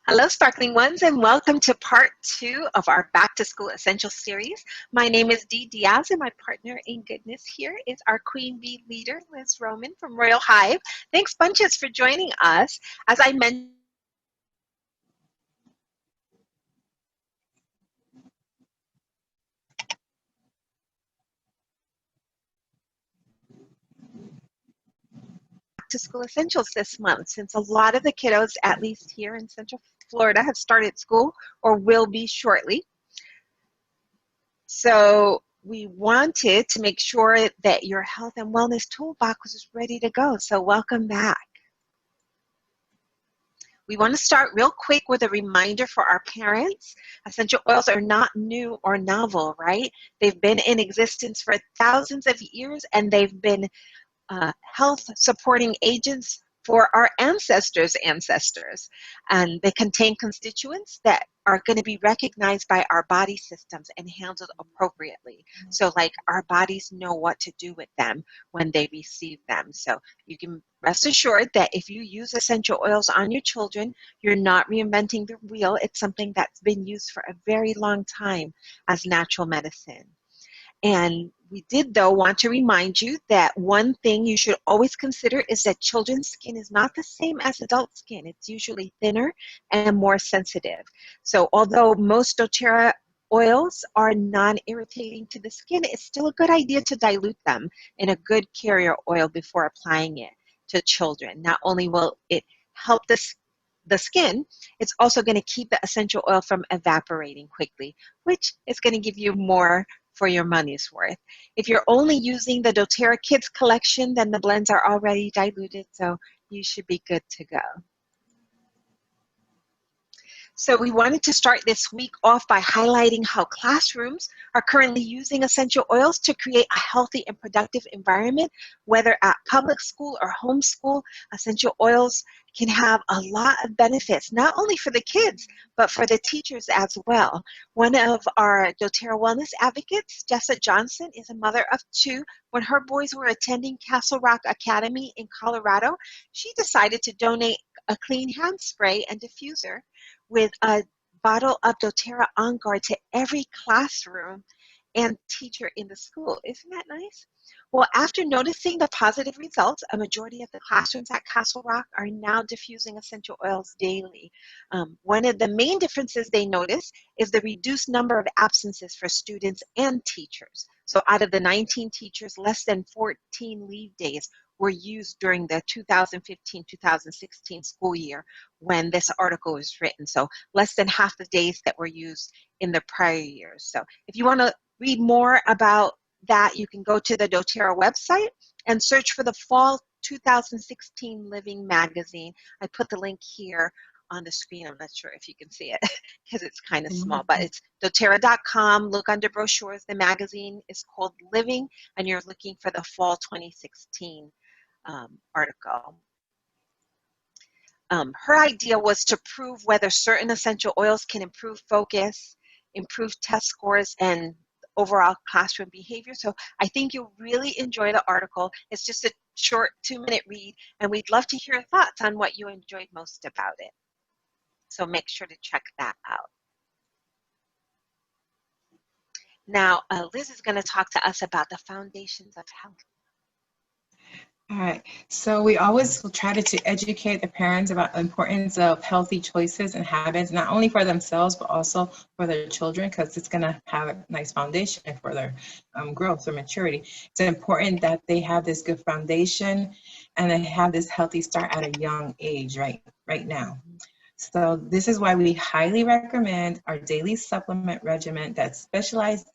Hello, Sparkling Ones, and welcome to part 2 of our Back to School Essential series. My name is Dee Diaz, and my partner in goodness here is our Queen Bee leader, Liz Roman from Royal Hive. Thanks bunches for joining us. As I mentioned, Back to School Essentials this month, since a lot of the kiddos, at least here in Central Florida, have started school or will be shortly. So we wanted to make sure that your health and wellness toolbox was ready to go. So welcome back. We want to start real quick with a reminder for our parents. Essential oils are not new or novel, right? They've been in existence for thousands of years, and they've been health supporting agents for our ancestors' ancestors. And they contain constituents that are going to be recognized by our body systems and handled appropriately. So like our bodies know what to do with them when they receive them. So you can rest assured that if you use essential oils on your children, you're not reinventing the wheel. It's something that's been used for a very long time as natural medicine. And we did, though, want to remind you that one thing you should always consider is that children's skin is not the same as adult skin. It's usually thinner and more sensitive. So although most doTERRA oils are non-irritating to the skin, it's still a good idea to dilute them in a good carrier oil before applying it to children. Not only will it help the skin, it's also going to keep the essential oil from evaporating quickly, which is going to give you more for your money's worth. If you're only using the doTERRA Kids collection, then the blends are already diluted, so you should be good to go. So we wanted to start this week off by highlighting how classrooms are currently using essential oils to create a healthy and productive environment, whether at public school or homeschool. Essential oils can have a lot of benefits, not only for the kids, but for the teachers as well. One of our doTERRA wellness advocates, Jessa Johnson, is a mother of 2. When her boys were attending Castle Rock Academy in Colorado, she decided to donate a clean hand spray and diffuser with a bottle of doTERRA On Guard to every classroom and teacher in the school. Isn't that nice? Well, after noticing the positive results, a majority of the classrooms at Castle Rock are now diffusing essential oils daily. One of the main differences they notice is the reduced number of absences for students and teachers. So out of the 19 teachers, less than 14 leave days were used during the 2015-2016 school year when this article was written. So less than half the days that were used in the prior years. So if you want to read more about that, you can go to the doTERRA website and search for the Fall 2016 Living Magazine. I put the link here on the screen. I'm not sure if you can see it because it's kind of small, but it's doTERRA.com. Look under brochures. The magazine is called Living, and you're looking for the Fall 2016 article. Her idea was to prove whether certain essential oils can improve focus, improve test scores, and overall classroom behavior. So I think you'll really enjoy the article. It's just a short 2-minute read, and we'd love to hear your thoughts on what you enjoyed most about it. So make sure to check that out. Now, Liz is going to talk to us about the foundations of health. All right, so we always will try to educate the parents about the importance of healthy choices and habits, not only for themselves, but also for their children, because it's going to have a nice foundation for their growth or maturity. It's important that they have this good foundation and they have this healthy start at a young age right now. So this is why we highly recommend our daily supplement regimen that's specialized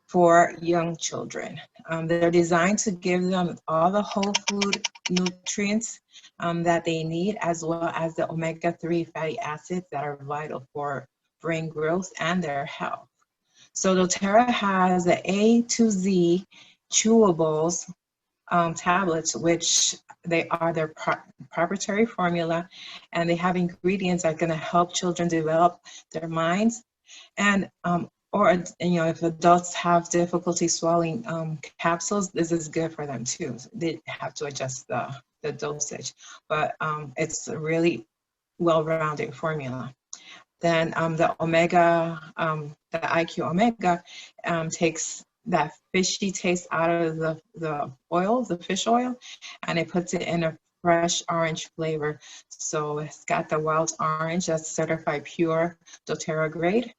for young children. They're designed to give them all the whole food nutrients that they need, as well as the omega-3 fatty acids that are vital for brain growth and their health. So doTERRA has the A to Z chewables tablets, which they are their proprietary formula, and they have ingredients that are going to help children develop their minds, and or if adults have difficulty swallowing capsules, this is good for them too. They have to adjust the dosage, but it's really well-rounded formula. Then the omega, the IQ omega takes that fishy taste out of the oil, the fish oil, and it puts it in a fresh orange flavor. So it's got the wild orange that's certified pure doTERRA grade,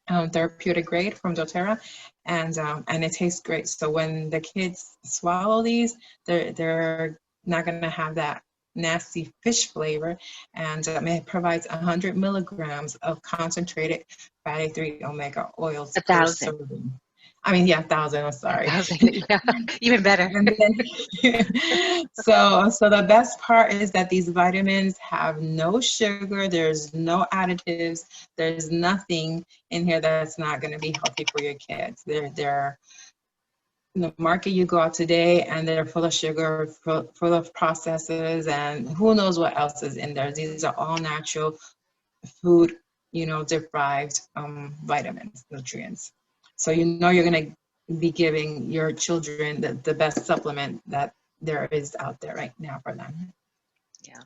therapeutic grade from doTERRA, and it tastes great. So when the kids swallow these, they're not going to have that nasty fish flavor, and it provides 100 milligrams of concentrated fatty 3 omega oils per 1,000. serving. I mean, yeah, 1,000, I'm sorry. 1,000, yeah, even better. And then, so the best part is that these vitamins have no sugar, there's no additives, there's nothing in here that's not going to be healthy for your kids. They're in the market you go out today, and they're full of sugar, full of processes, and who knows what else is in there. These are all natural food, derived vitamins, nutrients. So you're going to be giving your children the best supplement that there is out there right now for them. Yeah.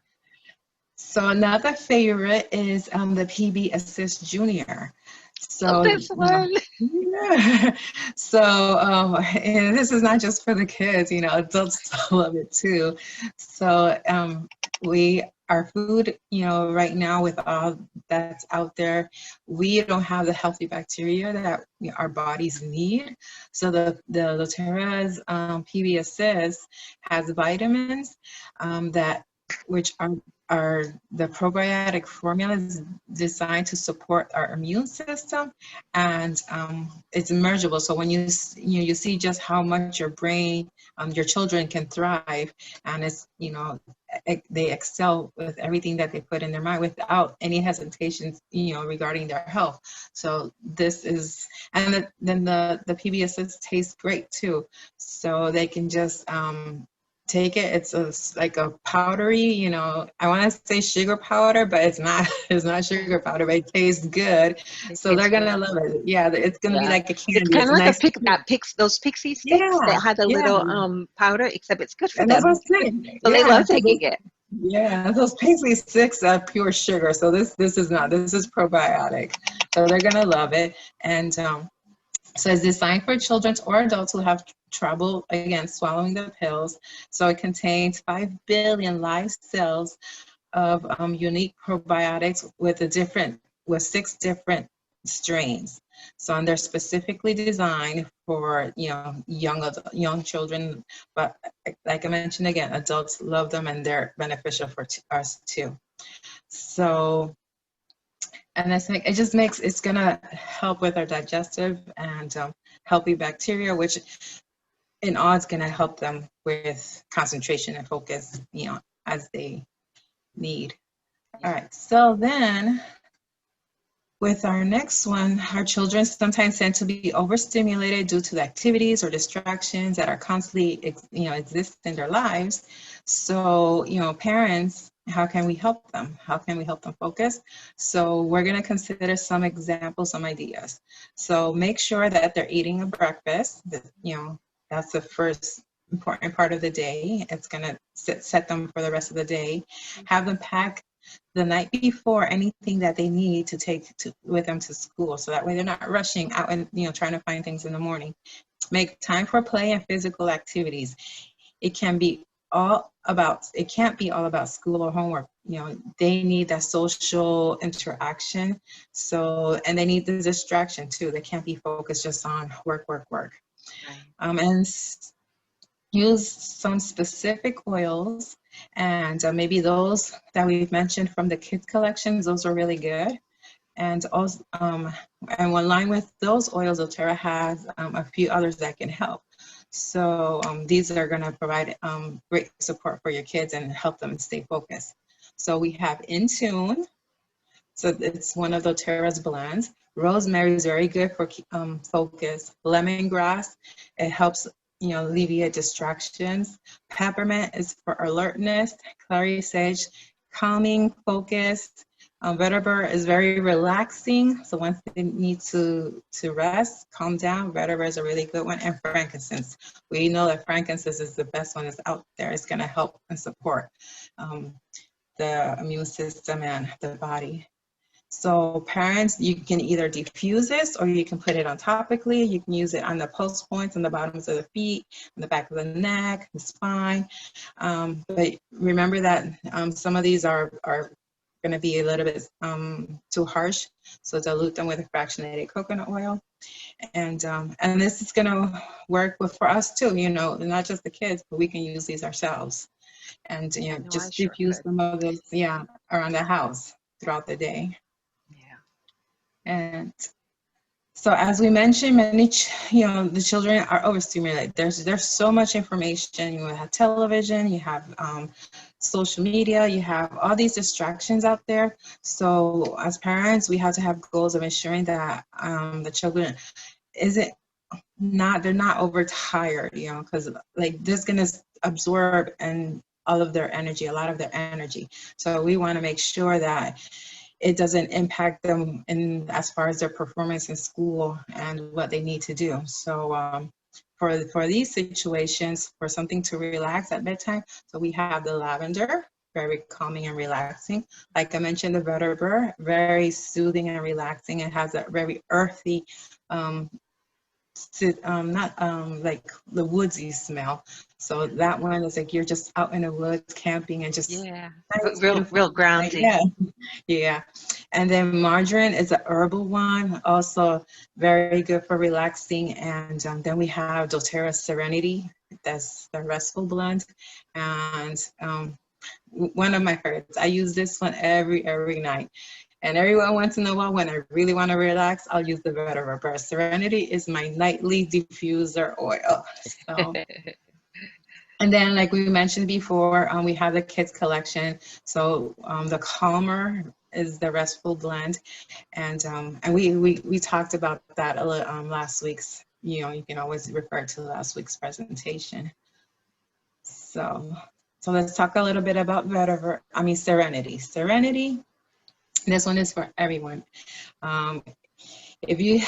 So another favorite is the PB Assist Junior. So this one. Yeah. So and this is not just for the kids, adults love it too. So our food, right now with all that's out there, we don't have the healthy bacteria that our bodies need. So the doTERRA's PB Assist has vitamins which are the probiotic formula is designed to support our immune system, and it's mergeable. So when you see just how much your brain, your children can thrive, and it's they excel with everything that they put in their mind without any hesitations, regarding their health. So this is, and then the PB Assist tastes great too. So they can just take it. It's like a powdery, I want to say sugar powder, but it's not. It's not sugar powder, but it tastes good. So they're gonna love it. Yeah, it's gonna be like a candy. It's kind of like nice those pixie sticks that had a little powder, except it's good for and them. That's what I'm saying. So they love taking it. Yeah, those pixie sticks are pure sugar. So this is not. This is probiotic. So they're gonna love it. And so it's designed for children or adults who have trouble, again, swallowing the pills. So it contains 5 billion live cells of unique probiotics with 6 different strains. So, and they're specifically designed for, young children, but like I mentioned again, adults love them and they're beneficial for us too. So, and it's gonna help with our digestive and healthy bacteria, which in all it's gonna help them with concentration and focus, as they need. All right, so then with our next one, our children sometimes tend to be overstimulated due to the activities or distractions that are constantly, exist in their lives. So, parents, how can we help them? How can we help them focus? So we're going to consider some examples, some ideas. So make sure that they're eating a breakfast. That's the first important part of the day. It's going to set them for the rest of the day. Have them pack the night before anything that they need to take with them to school, so that way they're not rushing out and trying to find things in the morning. Make time for play and physical activities. It can't be all about school or homework. They need that social interaction. So, and they need the distraction too. They can't be focused just on work. Right. And use some specific oils, and maybe those that we've mentioned from the kids collections, those are really good. And also, and in line with those oils, doTERRA has a few others that can help. So these are going to provide great support for your kids and help them stay focused. So we have In Tune. So it's one of doTERRA's blends. Rosemary is very good for focus. Lemongrass, it helps alleviate distractions. Peppermint is for alertness. Clary sage, calming, focus. Vetiver is very relaxing. So once they need to rest, calm down, vetiver is a really good one. And frankincense. We know that frankincense is the best one that's out there. It's going to help and support. the immune system and the body. So parents, you can either diffuse this or you can put it on topically. You can use it on the pulse points, on the bottoms of the feet, on the back of the neck, the spine. But remember that some of these are going to be a little bit too harsh. So dilute them with a fractionated coconut oil. And this is going to work for us too, you know, not just the kids, but we can use these ourselves. And, you know, No, I just sure diffuse could. some of those, yeah, around the house throughout the day. Yeah. And so as we mentioned, many, you know, the children are overstimulated. There's so much information. You have television, you have social media, you have all these distractions out there. So as parents, we have to have goals of ensuring that the children they're not overtired, you know, because like this is gonna absorb and all of their energy, a lot of their energy. So we want to make sure that it doesn't impact them in as far as their performance in school and what they need to do. So for these situations, for something to relax at bedtime, so we have the lavender, very calming and relaxing. Like I mentioned, the vetiver, very soothing and relaxing. It has a very earthy, not like the woodsy smell. So that one is like you're just out in the woods camping and just Yeah. nice, Real, beautiful. real grounding. Yeah, yeah. And then margarine is a herbal one, also very good for relaxing. And then we have doTERRA Serenity, that's the restful blend. And one of my favorites, I use this one every night. And every once in a while, when I really want to relax, I'll use the vetiver. Serenity is my nightly diffuser oil. So. And then, like we mentioned before, we have the kids collection. So the calmer is the restful blend, and we talked about that a little last week's. You know, you can always refer to last week's presentation. So let's talk a little bit about vetiver. I mean Serenity. Serenity. This one is for everyone. Um, if you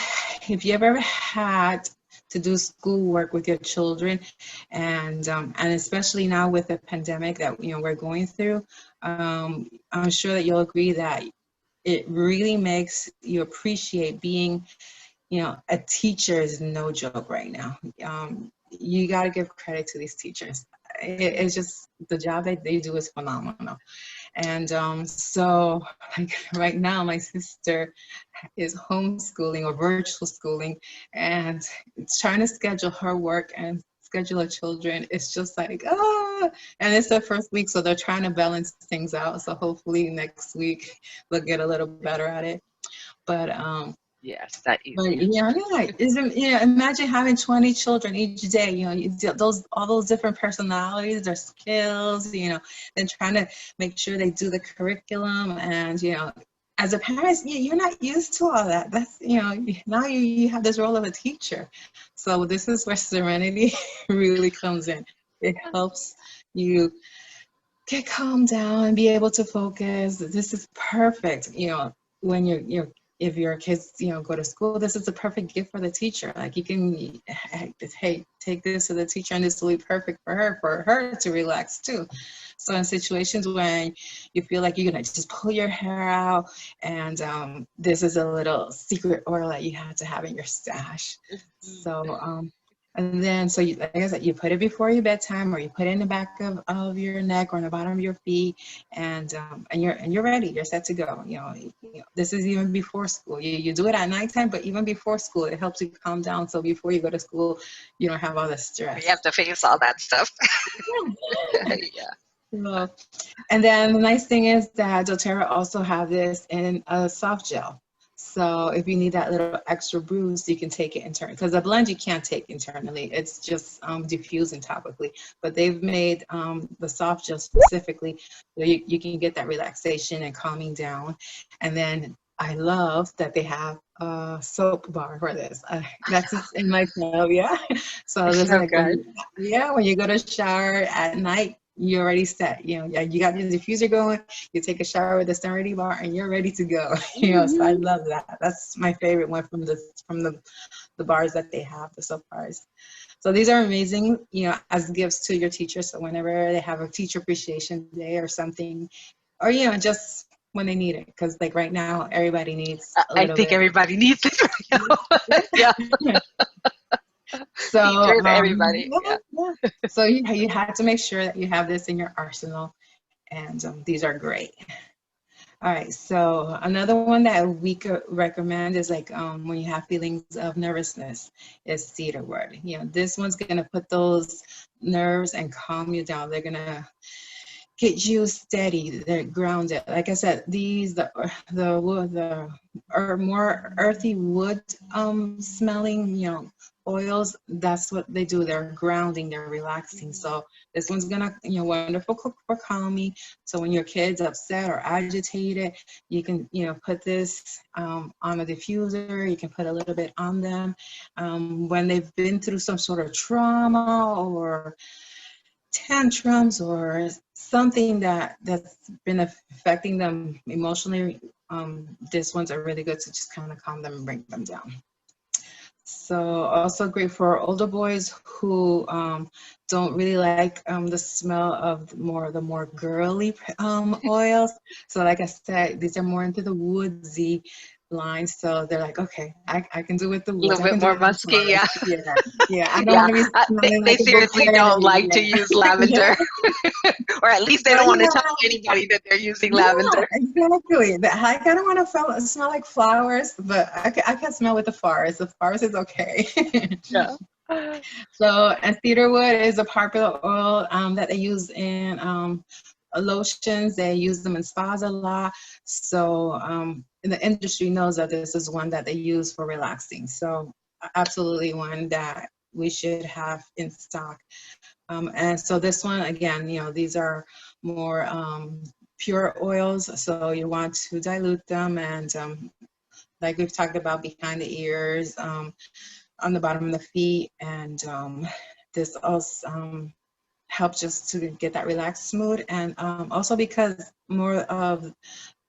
ever had to do schoolwork with your children, and especially now with the pandemic that we're going through, I'm sure that you'll agree that it really makes you appreciate being, a teacher is no joke right now. You got to give credit to these teachers. It's just the job that they do is phenomenal. And so like right now, my sister is homeschooling or virtual schooling, and it's trying to schedule her work and schedule her children. It's just like, and it's their first week, so they're trying to balance things out. So hopefully next week they'll get a little better at it. But Yes, that easy. but imagine having 20 children each day, all those different personalities, their skills, then trying to make sure they do the curriculum. And, as a parent, you're not used to all that. That's, now you have this role of a teacher. So this is where Serenity really comes in. It helps you get calmed down and be able to focus. This is perfect, when if your kids, go to school, this is a perfect gift for the teacher. Like you can, hey, take this to the teacher and this will be perfect for her to relax too. So in situations when you feel like you're gonna just pull your hair out, and this is a little secret oil that you have to have in your stash. So and then, so like I said, you put it before your bedtime, or you put it in the back of your neck or on the bottom of your feet, and you're ready. You're set to go. This is even before school. You do it at nighttime, but even before school, it helps you calm down. So before you go to school, you don't have all the stress. You have to face all that stuff. Yeah. So, and then the nice thing is that doTERRA also have this in a soft gel. So if you need that little extra boost, you can take it internally. Because the blend you can't take internally. It's just diffusing topically. But they've made the soft gel specifically so you can get that relaxation and calming down. And then I love that they have a soap bar for this. That's just in my club, yeah. So It's this is so like good. when you go to shower at night, you're already set. You got your diffuser going, you take a shower with the Serenity bar, and you're ready to go. So I love that. That's my favorite one from the bars that they have, the soap bars. So these are amazing, as gifts to your teachers. So whenever they have a teacher appreciation day or something, or just when they need it, because like right now everybody needs a I little think bit. everybody needs it right now. Yeah, So teachers, everybody. yeah, Yeah. yeah. So you have to make sure that you have this in your arsenal, and these are great. All right, so another one that we could recommend is like when you have feelings of nervousness, is cedarwood. This one's gonna put those nerves and calm you down. They're gonna get you steady. They're grounded. Like I said, the wood, more earthy wood smelling, oils. That's what they do. They're grounding. They're relaxing. So this one's gonna, wonderful for calming. So when your kid's upset or agitated, you can, put this on a diffuser. You can put a little bit on them when they've been through some sort of trauma or tantrums or something that's been affecting them emotionally. These ones are really good to just kind of calm them and bring them down. So also great for older boys who don't really like the smell of the more girly oils. So like I said, these are more into the woodsy lines. So they're like, okay, I can do with the A woods. little I bit can do more it in the musky, forest. yeah. Yeah, yeah. I don't Yeah, want to be smelling they like a seriously don't bouquet. like to use lavender, or at least they But don't want to yeah, tell anybody that they're using yeah, lavender. exactly. I don't want to smell like flowers, but I can smell with the forest. The forest is okay. Yeah. So, and cedarwood is a popular oil that they use in lotions. They use them in spas a lot. So, and the industry knows that this is one that they use for relaxing. So, absolutely one that we should have in stock. And so this one, again, these are more pure oils. So you want to dilute them and like we've talked about, behind the ears, on the bottom of the feet. And this also helps just to get that relaxed mood. And also because more of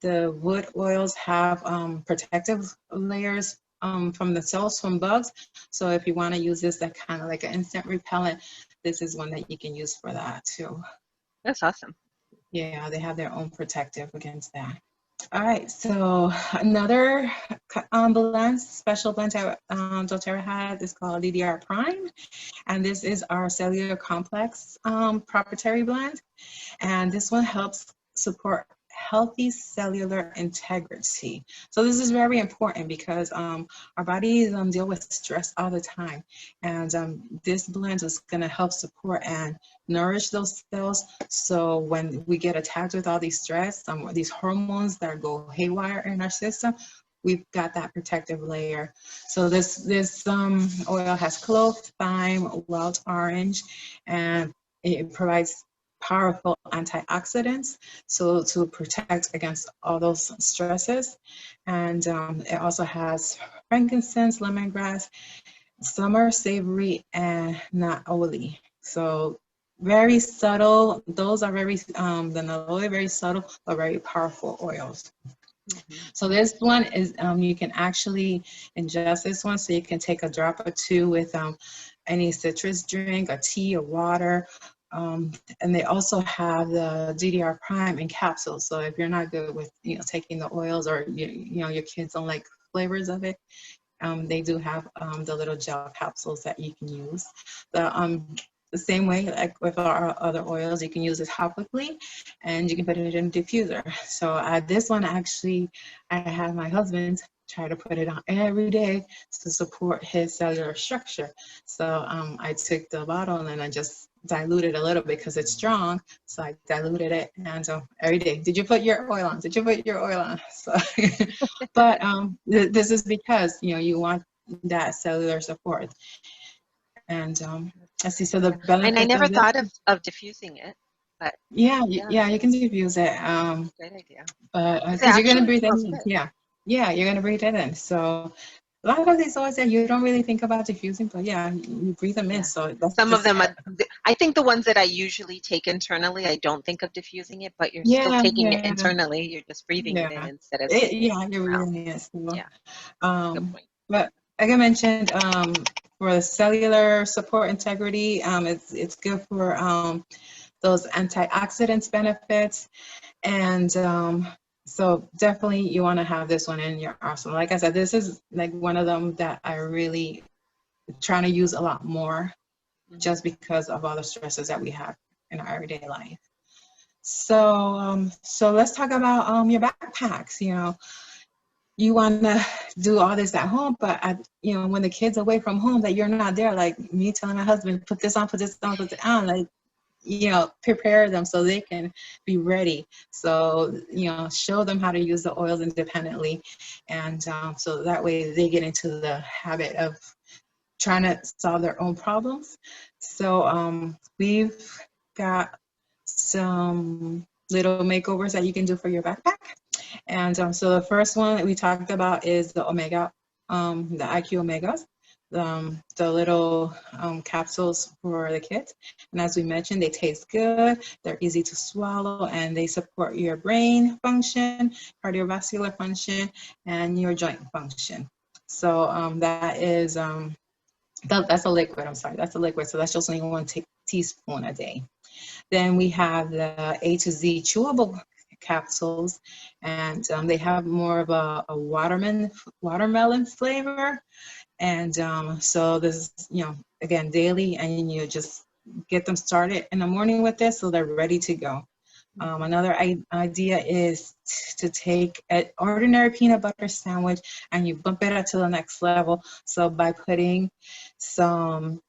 the wood oils have protective layers from the cells from bugs. So if you want to use this, that kind of like an instant repellent, this is one that you can use for that too. That's awesome. Yeah, they have their own protective against that. All right, so another blend, special blend that doTERRA has is called DDR Prime, and this is our cellular complex proprietary blend, and this one helps support healthy cellular integrity. So this is very important because our bodies deal with stress all the time, and this blend is going to help support and nourish those cells. So when we get attacked with all these stress, these hormones that go haywire in our system, we've got that protective layer. So this oil has clove, thyme, wild orange, and it provides powerful antioxidants, so to protect against all those stresses. And it also has frankincense, lemongrass, summer savory, and not oily. So very subtle. Those are very the oil, very subtle but very powerful oils. So this one is you can actually ingest this one, so you can take a drop or two with any citrus drink, a tea or water. And they also have the DDR Prime in capsules. So if you're not good with taking the oils, or your kids don't like flavors of it, they do have the little gel capsules that you can use. The same way, like with our other oils, you can use it topically, and you can put it in a diffuser. So this one, actually, I have my husband try to put it on every day to support his cellular structure. So I took the bottle and I just diluted a little bit because it's strong. So I diluted it, and every day, did you put your oil on? Did you put your oil on? So, but this is because you want that cellular support. And let's see, so the And I benefits never of this, thought of diffusing it, but yeah, yeah, yeah, you can diffuse it. great idea. But It because you're gonna actually breathe it smells in, good. yeah, you're gonna breathe it in. So a lot of these oils that you don't really think about diffusing, but yeah, you breathe them in. Yeah. So that's Some of just them, I think the ones that I usually take internally, I don't think of diffusing it, but you're still yeah, taking it yeah, internally. You're just breathing it in yeah. instead of taking it Yeah, you're out. breathing it. So, Yeah, good um, point. but like I mentioned, for the cellular support integrity, it's good for those antioxidants benefits. And so definitely you want to have this one in your arsenal. Like I said, this is like one of them that I really trying to use a lot more just because of all the stresses that we have in our everyday life. So let's talk about your backpacks. You want to do all this at home, but when the kids away from home, that you're not there. Like me telling my husband, put this on, put this on, put it on. Like, prepare them so they can be ready. So show them how to use the oils independently, and so that way they get into the habit of trying to solve their own problems. So we've got some little makeovers that you can do for your backpack. And so the first one that we talked about is the Omega, the IQ Omegas, the little capsules for the kids. And as we mentioned, they taste good, they're easy to swallow, and they support your brain function, cardiovascular function, and your joint function. So that is, that's a liquid, I'm sorry, that's a liquid. So that's just only 1 teaspoon a day. Then we have the A to Z chewable capsules, and they have more of a watermelon flavor. And so this is, again, daily, and you just get them started in the morning with this so they're ready to go. Another idea is to take an ordinary peanut butter sandwich and you bump it up to the next level. So by putting some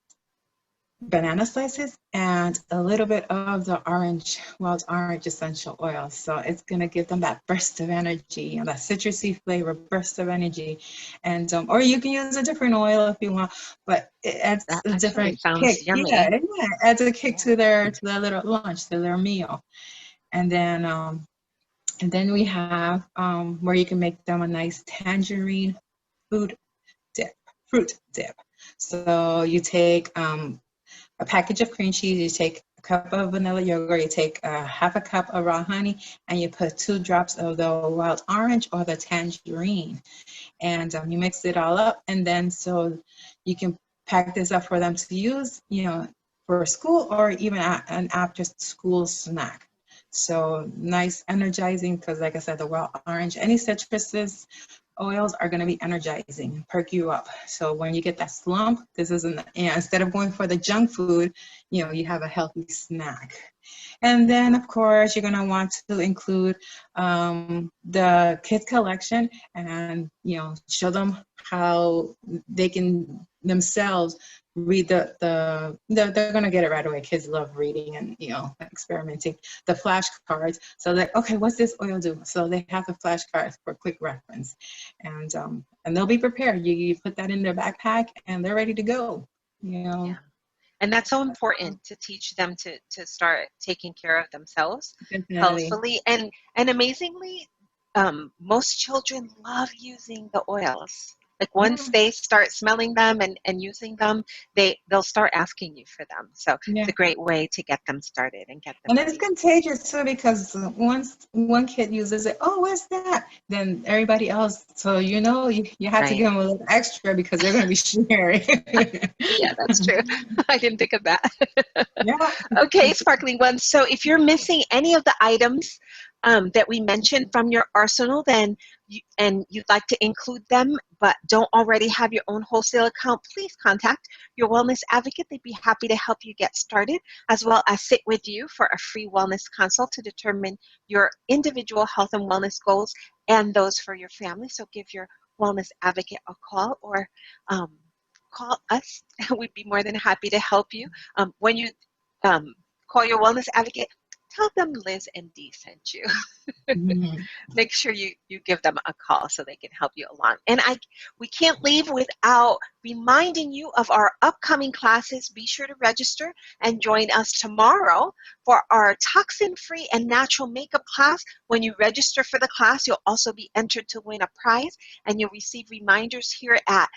banana slices and a little bit of the wild orange essential oil. So it's going to give them that burst of energy and that citrusy flavor, burst of energy. And or you can use a different oil if you want, but it adds That a actually different sounds kick. yummy. Yeah, it adds a kick to their little lunch, to their meal. And then we have where you can make them a nice tangerine fruit dip. So you take a package of cream cheese, you take a cup of vanilla yogurt, you take half a cup of raw honey, and you put 2 drops of the wild orange or the tangerine. And you mix it all up, and then so you can pack this up for them to use, for school or even an after school snack. So nice, energizing, because like I said, the wild orange, any citruses, oils are going to be energizing, perk you up. So when you get that slump, this isn't, instead of going for the junk food, you have a healthy snack. And then, of course, you're going to want to include the kids collection and, show them how they can themselves read they're going to get it right away. Kids love reading and, experimenting. The flashcards. So like, okay, what's this oil do? So they have the flashcards for quick reference. And they'll be prepared. You put that in their backpack and they're ready to go, Yeah. And that's so important to teach them to start taking care of themselves healthfully. And amazingly, most children love using the oils. Like once they start smelling them and using them, they'll start asking you for them. So it's a great way to get them started and get them. And it's contagious too, because once one kid uses it, oh, what's that? Then everybody else, so you have to give them a little extra because they're going to be sharing. Yeah, that's true. I didn't think of that. Yeah. Okay, Sparkling Ones. So if you're missing any of the items that we mentioned from your arsenal, then and you'd like to include them but don't already have your own wholesale account, please contact your wellness advocate. They'd be happy to help you get started, as well as sit with you for a free wellness consult to determine your individual health and wellness goals and those for your family. So give your wellness advocate a call, or call us. We'd be more than happy to help you. When you call your wellness advocate, tell them Liz and Dee sent you. Make sure you give them a call so they can help you along. And we can't leave without reminding you of our upcoming classes. Be sure to register and join us tomorrow for our toxin-free and natural makeup class. When you register for the class, you'll also be entered to win a prize, and you'll receive reminders here at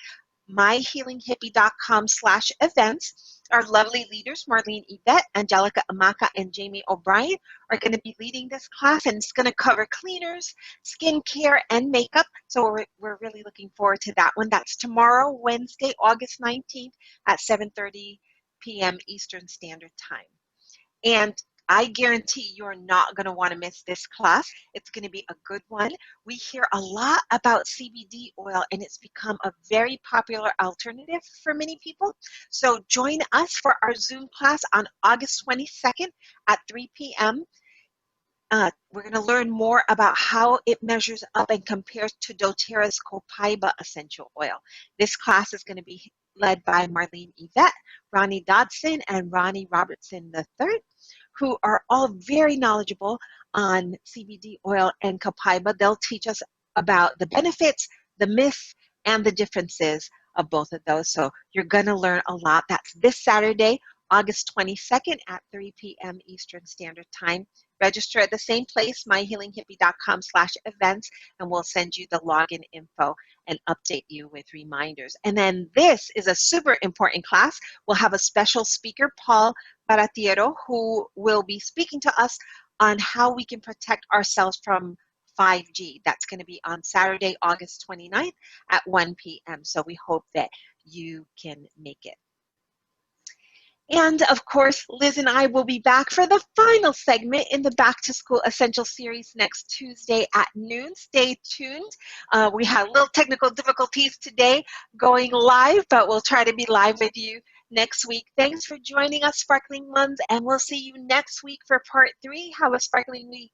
myhealinghippie.com/events. Our lovely leaders, Marlene Yvette, Angelica Amaka, and Jamie O'Brien, are going to be leading this class, and it's going to cover cleaners, skincare, and makeup. So we're really looking forward to that one. That's tomorrow, Wednesday, August 19th at 7:30 p.m. Eastern Standard Time. And I guarantee you're not going to want to miss this class. It's going to be a good one. We hear a lot about CBD oil, and it's become a very popular alternative for many people. So join us for our Zoom class on August 22nd at 3 p.m. We're going to learn more about how it measures up and compares to doTERRA's copaiba essential oil. This class is going to be led by Marlene Yvette, Ronnie Dodson, and Ronnie Robertson III, who are all very knowledgeable on CBD oil and copaiba. They'll teach us about the benefits, the myths, and the differences of both of those. So you're going to learn a lot. That's this Saturday, August 22nd at 3 p.m. Eastern Standard Time. Register at the same place, myhealinghippie.com/events, and we'll send you the login info and update you with reminders. And then this is a super important class. We'll have a special speaker, Paul Baratiero, who will be speaking to us on how we can protect ourselves from 5G. That's going to be on Saturday, August 29th at 1 p.m. So we hope that you can make it. And of course, Liz and I will be back for the final segment in the Back to School Essential Series next Tuesday at noon. Stay tuned. We had little technical difficulties today going live, but we'll try to be live with you next week. Thanks for joining us, Sparkling Ones, and we'll see you next week for part 3. Have a sparkling week.